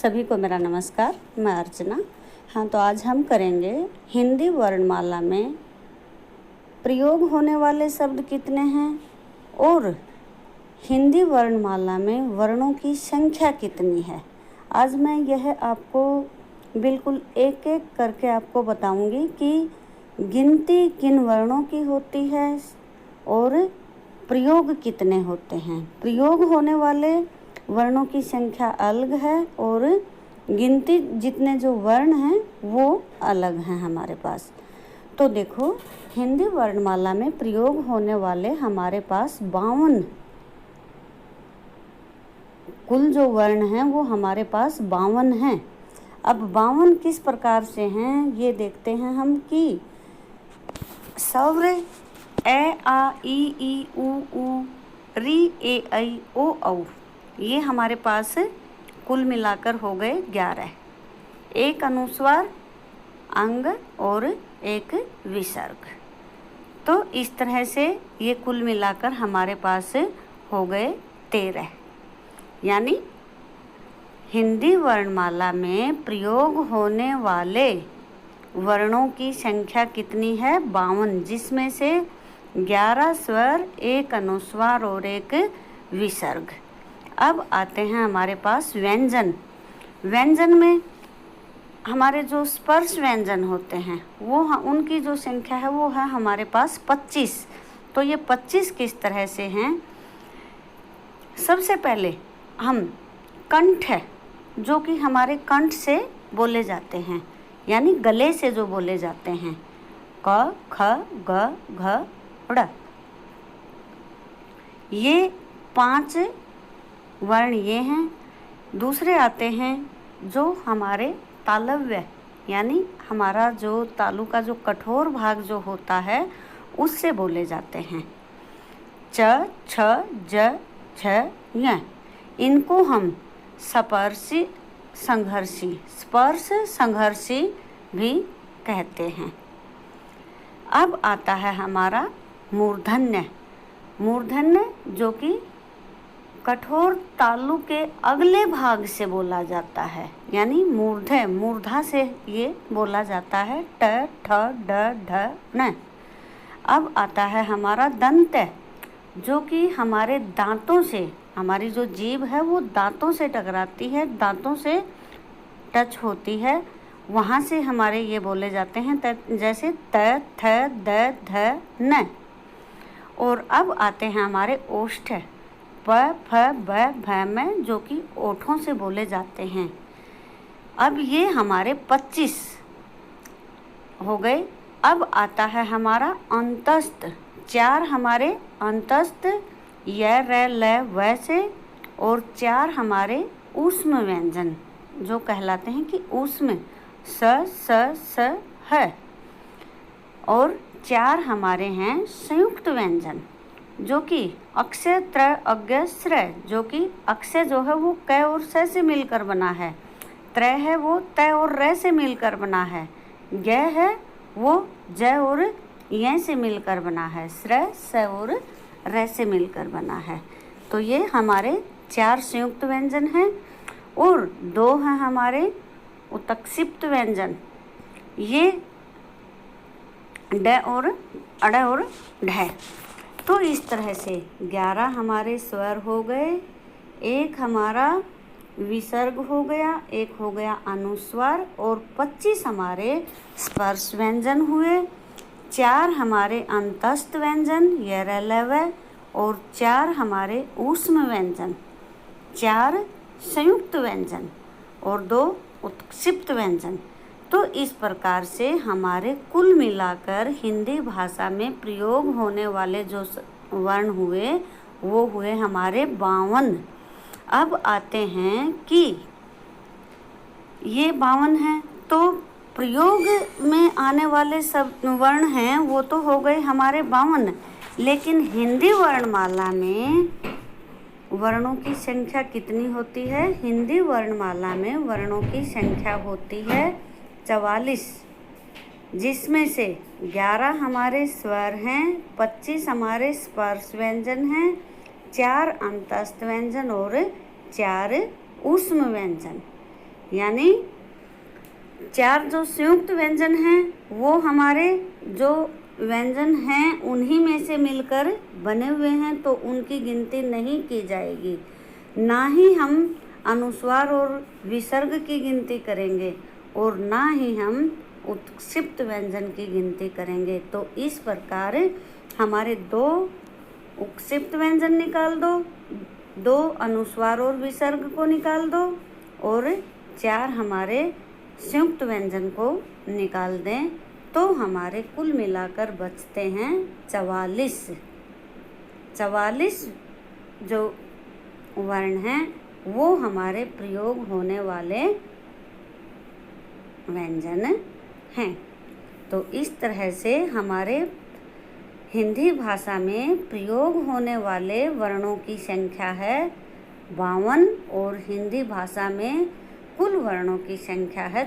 सभी को मेरा नमस्कार। मैं अर्चना। हाँ, तो आज हम करेंगे हिंदी वर्णमाला में प्रयोग होने वाले शब्द कितने हैं और हिंदी वर्णमाला में वर्णों की संख्या कितनी है। आज मैं यह आपको बिल्कुल एक एक करके आपको बताऊंगी कि गिनती किन वर्णों की होती है और प्रयोग कितने होते हैं। प्रयोग होने वाले वर्णों की संख्या अलग है और गिनती जितने जो वर्ण हैं वो अलग हैं हमारे पास। तो देखो, हिंदी वर्णमाला में प्रयोग होने वाले हमारे पास 52 कुल जो वर्ण हैं वो हमारे पास 52 हैं। अब 52 किस प्रकार से हैं ये देखते हैं हम कि स्वर ए आ ई उ री ए ऐ ओ औ, ये हमारे पास कुल मिलाकर हो गए 11। एक अनुस्वार, अंग और एक विसर्ग। तो इस तरह से ये कुल मिलाकर हमारे पास हो गए 13। यानी हिंदी वर्णमाला में प्रयोग होने वाले वर्णों की संख्या कितनी है? 52, जिसमें से 11 स्वर, एक अनुस्वार और एक विसर्ग। अब आते हैं हमारे पास व्यंजन। व्यंजन में हमारे जो स्पर्श व्यंजन होते हैं वो उनकी जो संख्या है वो है हमारे पास 25। तो ये 25 किस तरह से हैं? सबसे पहले हम कंठ है जो कि हमारे कंठ से बोले जाते हैं, यानी गले से जो बोले जाते हैं, क ख ग घ ड़। ये 5 वर्ण ये हैं। दूसरे आते हैं जो हमारे तालव्य, यानी हमारा जो तालु का जो कठोर भाग जो होता है उससे बोले जाते हैं, च छ ज छ य। इनको हम स्पर्शी संघर्षी, स्पर्श संघर्षी भी कहते हैं। अब आता है हमारा मूर्धन्य। मूर्धन्य जो कि कठोर तालु के अगले भाग से बोला जाता है, यानी मूर्धा से ये बोला जाता है, ट ठ ड ढ न। अब आता है हमारा दंत, जो कि हमारे दांतों से, हमारी जो जीभ है वो दांतों से टकराती है, दांतों से टच होती है, वहाँ से हमारे ये बोले जाते हैं जैसे त थ द ध न। और अब आते हैं हमारे ओष्ठ, प फ ब भ में, जो कि ओठों से बोले जाते हैं। अब ये हमारे 25 हो गए। अब आता है हमारा अंतस्थ। 4 हमारे अंतस्थ, य र ल व से, और 4 हमारे ऊष्म व्यंजन जो कहलाते हैं कि ऊष्म, स स ह। और 4 हमारे हैं संयुक्त व्यंजन जो कि अक्षय, त्र, अज्ञ, श्रय, जो कि अक्षय जो है वो क और स से मिलकर बना है, त्र है वो त और र से मिलकर बना है, ग है वो ज और य से मिलकर बना है, श्रय स और र से मिलकर बना है। तो ये हमारे 4 संयुक्त व्यंजन हैं और 2 हैं हमारे उत्क्षिप्त व्यंजन, ये ड और अड़ और ढ। तो इस तरह से 11 हमारे स्वर हो गए, एक हमारा विसर्ग हो गया, एक हो गया अनुस्वार, और 25 हमारे स्पर्श व्यंजन हुए, 4 हमारे अंतस्थ व्यंजन य र ल व, और 4 हमारे ऊष्म व्यंजन, 4 संयुक्त व्यंजन और 2 उत्क्षिप्त व्यंजन। तो इस प्रकार से हमारे कुल मिलाकर हिंदी भाषा में प्रयोग होने वाले जो वर्ण हुए वो हुए हमारे 52। अब आते हैं कि ये 52 हैं, तो प्रयोग में आने वाले सब वर्ण हैं वो तो हो गए हमारे 52, लेकिन हिंदी वर्णमाला में वर्णों की संख्या कितनी होती है? हिंदी वर्णमाला में वर्णों की संख्या होती है 44, जिसमें से 11 हमारे स्वर हैं, 25 हमारे स्पर्श व्यंजन हैं, 4 अंतस्थ व्यंजन और 4 ऊष्म व्यंजन। यानी 4 जो संयुक्त व्यंजन हैं वो हमारे जो व्यंजन हैं उन्हीं में से मिलकर बने हुए हैं, तो उनकी गिनती नहीं की जाएगी। ना ही हम अनुस्वार और विसर्ग की गिनती करेंगे और ना ही हम उत्क्षिप्त व्यंजन की गिनती करेंगे। तो इस प्रकार हमारे 2 उत्क्षिप्त व्यंजन निकाल दो, 2 अनुस्वार और विसर्ग को निकाल दो और 4 हमारे संयुक्त व्यंजन को निकाल दें, तो हमारे कुल मिलाकर बचते हैं 44। 44 जो वर्ण हैं वो हमारे प्रयोग होने वाले व्यंजन हैं। तो इस तरह से हमारे हिंदी भाषा में प्रयोग होने वाले वर्णों की संख्या है 52 और हिंदी भाषा में कुल वर्णों की संख्या है